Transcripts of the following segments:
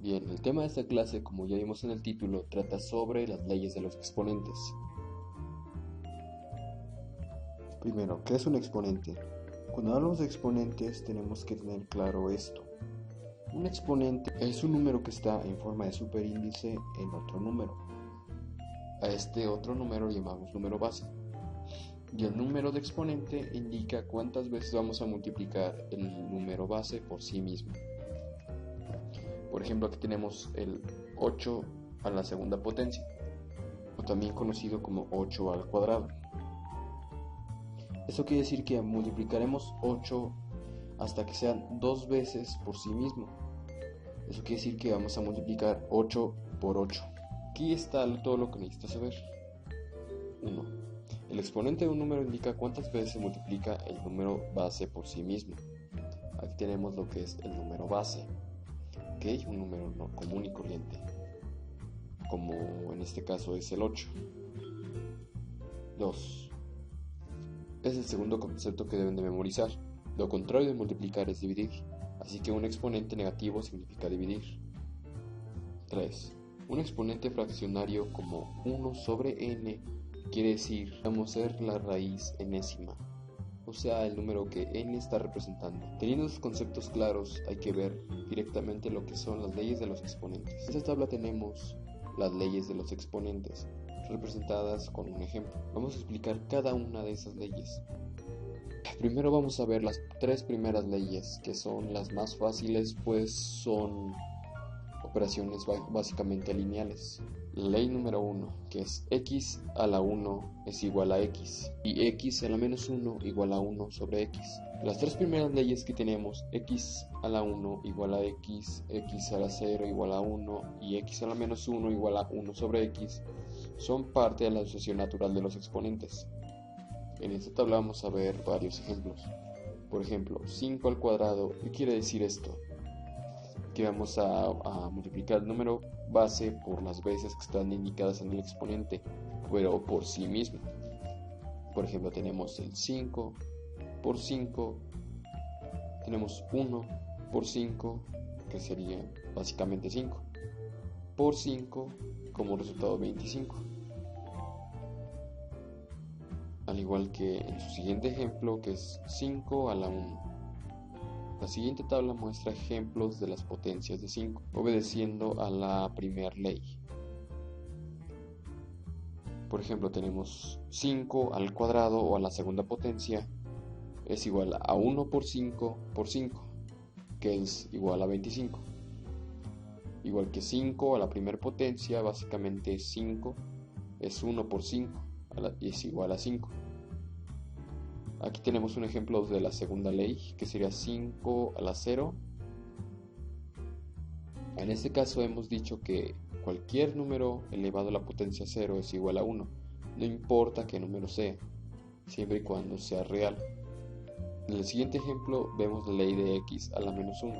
Bien, el tema de esta clase, como ya vimos en el título, trata sobre las leyes de los exponentes. Primero, ¿qué es un exponente? Cuando hablamos de exponentes tenemos que tener claro esto. Un exponente es un número que está en forma de superíndice en otro número. A este otro número llamamos número base. Y el número de exponente indica cuántas veces vamos a multiplicar el número base por sí mismo. Por ejemplo, aquí tenemos el 8 a la segunda potencia, o también conocido como 8 al cuadrado. Eso quiere decir que multiplicaremos 8 hasta que sean 2 veces por sí mismo. Eso quiere decir que vamos a multiplicar 8 por 8. Aquí está todo lo que necesitas saber. 1. El exponente de un número indica cuántas veces se multiplica el número base por sí mismo. Aquí tenemos lo que es el número base, ¿okay? Un número no común y corriente, como en este caso es el 8. 2. Es el segundo concepto que deben de memorizar. Lo contrario de multiplicar es dividir, así que un exponente negativo significa dividir. 3. Un exponente fraccionario como 1 sobre n quiere decir vamos a ser la raíz enésima, o sea, el número que n está representando. Teniendo esos conceptos claros, hay que ver directamente lo que son las leyes de los exponentes. En esta tabla tenemos las leyes de los exponentes, representadas con un ejemplo. Vamos a explicar cada una de esas leyes. Primero vamos a ver las 3 primeras leyes, que son las más fáciles, pues son operaciones básicamente lineales. La ley número 1, que es x a la 1 es igual a x y x a la menos 1 igual a 1 sobre x. Las 3 primeras leyes que tenemos, x a la 1 igual a x, x a la 0 igual a 1 y x a la menos 1 igual a 1 sobre x, son parte de la asociación natural de los exponentes. En esta tabla vamos a ver varios ejemplos. Por ejemplo, 5 al cuadrado. ¿Qué quiere decir esto? Que vamos a multiplicar el número base por las veces que están indicadas en el exponente, pero por sí mismo. Por ejemplo, tenemos el 5 por 5, tenemos 1 por 5, que sería básicamente 5, por 5, como resultado 25. Al igual que en su siguiente ejemplo, que es 5 a la 1. La siguiente tabla muestra ejemplos de las potencias de 5, obedeciendo a la primera ley. Por ejemplo, tenemos 5 al cuadrado o a la segunda potencia es igual a 1 por 5 por 5, que es igual a 25. Igual que 5 a la primera potencia, básicamente 5 es 1 por 5 y es igual a 5. Aquí tenemos un ejemplo de la segunda ley, que sería 5 a la 0. En este caso hemos dicho que cualquier número elevado a la potencia 0 es igual a 1, no importa qué número sea, siempre y cuando sea real. En el siguiente ejemplo vemos la ley de x a la menos 1.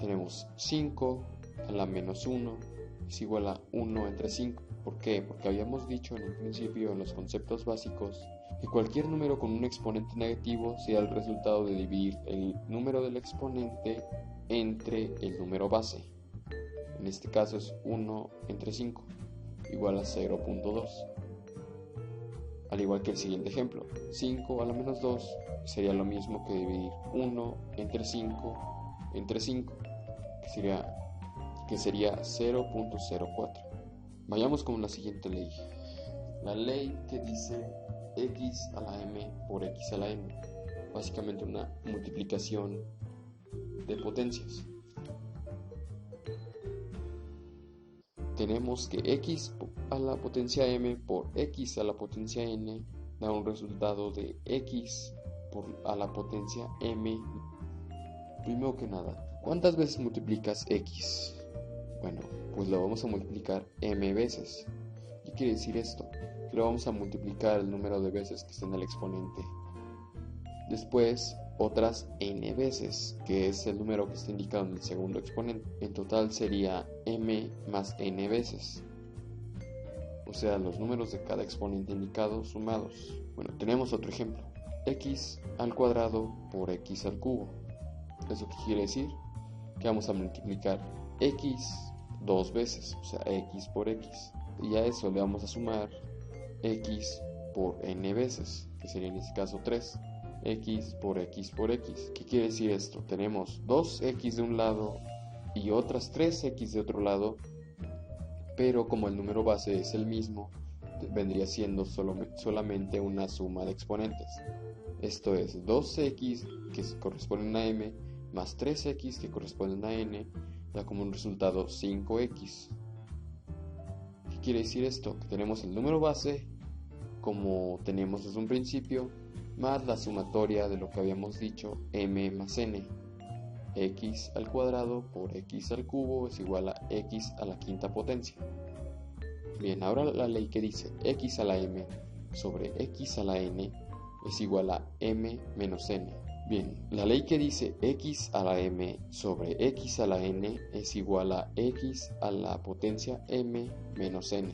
Tenemos 5 a la menos 1 es igual a 1 entre 5. ¿Por qué? Porque habíamos dicho en un principio en los conceptos básicos que cualquier número con un exponente negativo sea el resultado de dividir el número del exponente entre el número base. En este caso es 1 entre 5, igual a 0.2. Al igual que el siguiente ejemplo, 5 a la menos 2 sería lo mismo que dividir 1 entre 5 entre 5, que sería 0.04. Vayamos con la siguiente ley. La ley que dice x a la m por x a la n. Básicamente una multiplicación de potencias. Tenemos que x a la potencia m por x a la potencia n da un resultado de x a la potencia m. Primero que nada, ¿cuántas veces multiplicas x? Bueno, pues lo vamos a multiplicar m veces. ¿Qué quiere decir esto? Que lo vamos a multiplicar el número de veces que está en el exponente. Después, otras n veces, que es el número que está indicado en el segundo exponente. En total sería m más n veces. O sea, los números de cada exponente indicado sumados. Bueno, tenemos otro ejemplo. X al cuadrado por x al cubo. ¿Eso qué quiere decir? Que vamos a multiplicar x dos veces, o sea, x por x. Y a eso le vamos a sumar x por n veces, que sería en este caso 3. X por x por x. ¿Qué quiere decir esto? Tenemos 2x de un lado y otras 3x de otro lado, pero como el número base es el mismo, vendría siendo solamente una suma de exponentes. Esto es 2x que corresponden a m más 3x que corresponden a n, da como un resultado 5x. ¿Qué quiere decir esto? Que tenemos el número base como tenemos desde un principio, más la sumatoria de lo que habíamos dicho, m más n. X al cuadrado por x al cubo es igual a x a la quinta potencia. Bien, ahora la ley que dice x a la m sobre x a la n es igual a m menos n. Bien, la ley que dice x a la m sobre x a la n es igual a x a la potencia m menos n.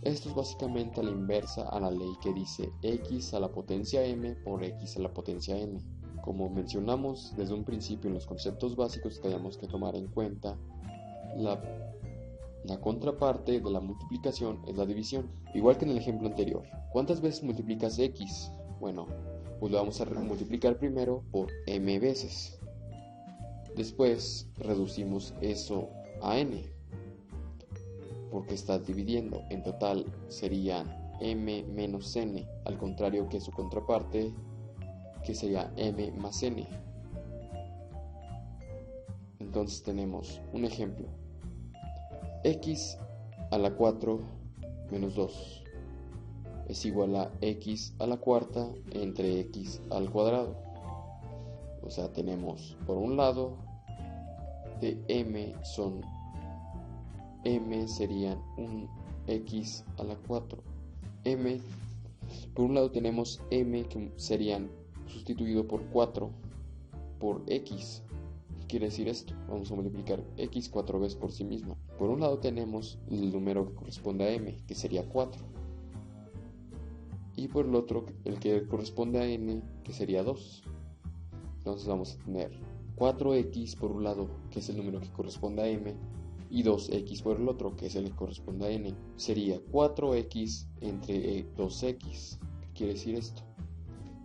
Esto es básicamente a la inversa a la ley que dice x a la potencia m por x a la potencia n. Como mencionamos desde un principio en los conceptos básicos, tenemos que tomar en cuenta la contraparte de la multiplicación es la división. Igual que en el ejemplo anterior, ¿cuántas veces multiplicas x? Bueno, pues lo vamos a multiplicar primero por m veces. Después reducimos eso a n, porque estás dividiendo. En total serían m menos n, al contrario que su contraparte, que sería m más n. Entonces tenemos un ejemplo: x a la 4 menos 2 es igual a x a la cuarta entre x al cuadrado. O sea, tenemos por un lado de m serían un x a la 4. Por un lado tenemos m que serían sustituido por 4 por x. ¿Qué quiere decir esto? Vamos a multiplicar x 4 veces por sí misma. Por un lado tenemos el número que corresponde a m, que sería 4. Y por el otro, el que corresponde a n, que sería 2. Entonces vamos a tener 4x por un lado, que es el número que corresponde a m, y 2x por el otro, que es el que corresponde a n. Sería 4x entre 2x. ¿Qué quiere decir esto?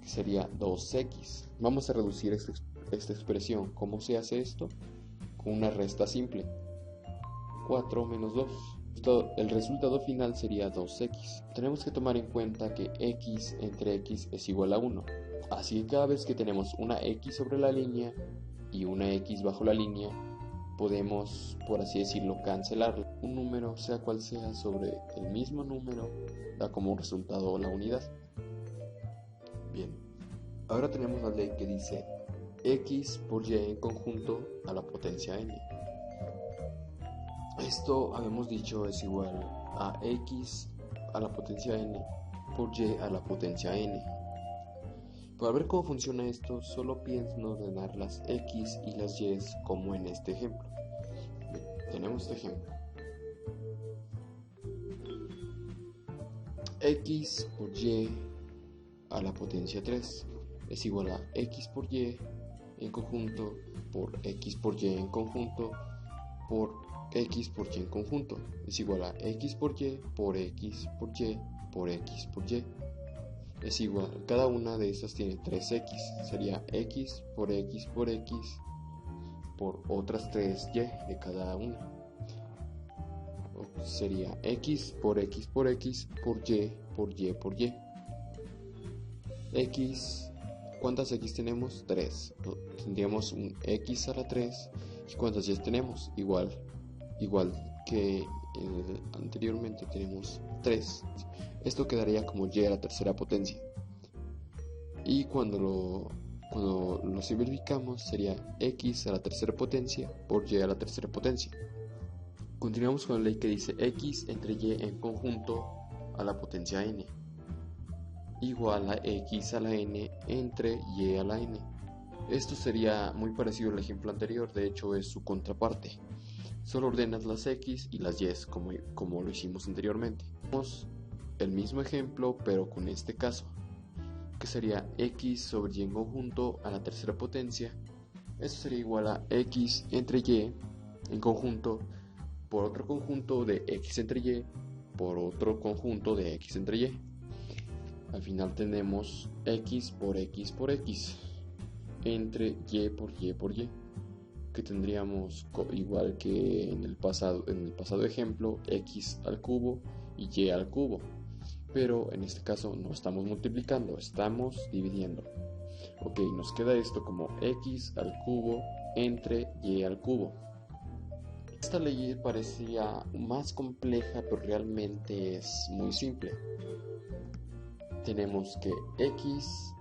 Que sería 2x. Vamos a reducir esta expresión. ¿Cómo se hace esto? Con una resta simple. 4 menos 2. El resultado final sería 2x. Tenemos que tomar en cuenta que x entre x es igual a 1. Así que cada vez que tenemos una x sobre la línea y una x bajo la línea, podemos, por así decirlo, cancelarla. Un número, sea cual sea, sobre el mismo número da como resultado la unidad. Bien, ahora tenemos la ley que dice x por y en conjunto a la potencia n. Esto, habíamos dicho, es igual a x a la potencia n por y a la potencia n. Para ver cómo funciona esto, solo piensa en ordenar las x y las y como en este ejemplo. Bien, tenemos este ejemplo. X por y a la potencia 3 es igual a x por y en conjunto por x por y en conjunto por x por y en conjunto es igual a x por y por x por y por x por y. Es igual, cada una de estas tiene 3x, sería x por x por x por otras 3y de cada una. Sería x por x por x por y por y por y. X, ¿cuántas x tenemos? 3. Tendríamos un x a la 3. ¿Y cuántas y tenemos? Igual que anteriormente tenemos 3. Esto quedaría como y a la tercera potencia. Y cuando lo simplificamos sería x a la tercera potencia por y a la tercera potencia. Continuamos con la ley que dice x entre y en conjunto a la potencia n igual a x a la n entre y a la n. Esto sería muy parecido al ejemplo anterior, de hecho es su contraparte. Solo ordenas las x y las y como lo hicimos anteriormente. Tenemos el mismo ejemplo pero con este caso, que sería x sobre y en conjunto a la tercera potencia. Esto sería igual a x entre y en conjunto por otro conjunto de x entre y por otro conjunto de x entre y. Al final tenemos x por x por x entre y por y por y, que tendríamos igual que en el pasado ejemplo, x al cubo y y al cubo, pero en este caso no estamos multiplicando, estamos dividiendo. Ok, nos queda esto como x al cubo entre y al cubo. Esta ley parecía más compleja, pero realmente es muy simple. Tenemos que x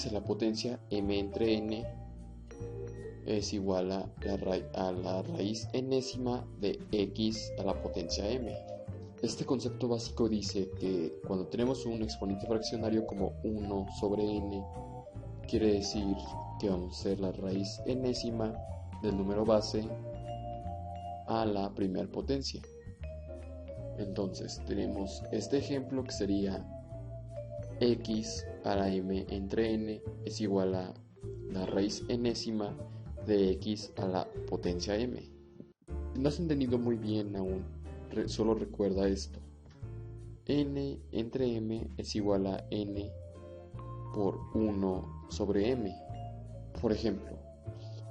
a la potencia m entre n es igual a la raíz enésima de x a la potencia m. Este concepto básico dice que cuando tenemos un exponente fraccionario como 1 sobre n, quiere decir que vamos a hacer la raíz enésima del número base a la primera potencia. Entonces tenemos este ejemplo que sería x a la m entre n es igual a la raíz enésima de x a la potencia m. Si no has entendido muy bien aún, solo recuerda esto: n entre m es igual a n por 1 sobre m. Por ejemplo,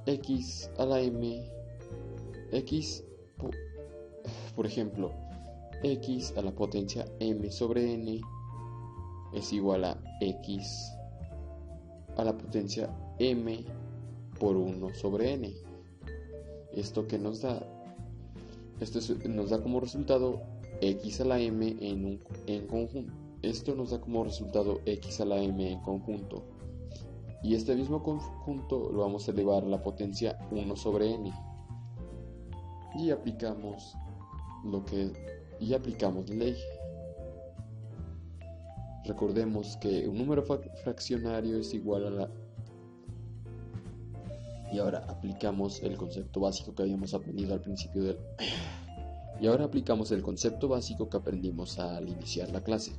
x a la m, por ejemplo, x a la potencia m sobre n es igual a x a la potencia m por 1 sobre n. ¿Esto que nos da? Nos da como resultado x a la m en conjunto. Esto nos da como resultado x a la m en conjunto. Y este mismo conjunto lo vamos a elevar a la potencia 1 sobre n. Y aplicamos la ley. Recordemos que un número fraccionario es igual a la... Y ahora aplicamos el concepto básico que habíamos aprendido al principio del... Y ahora aplicamos el concepto básico que aprendimos al iniciar la clase.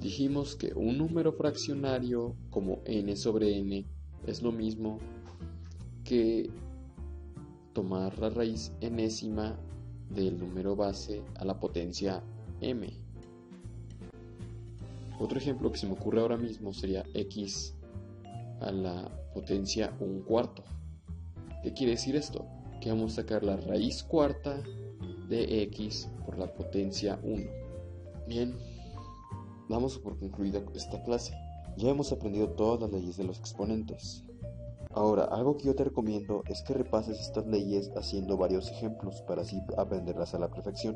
Dijimos que un número fraccionario como n sobre n es lo mismo que tomar la raíz enésima del número base a la potencia m. Otro ejemplo que se me ocurre ahora mismo sería x a la potencia 1/4. ¿Qué quiere decir esto? Que vamos a sacar la raíz cuarta de x por la potencia 1. Bien, damos por concluida esta clase. Ya hemos aprendido todas las leyes de los exponentes. Ahora, algo que yo te recomiendo es que repases estas leyes haciendo varios ejemplos para así aprenderlas a la perfección.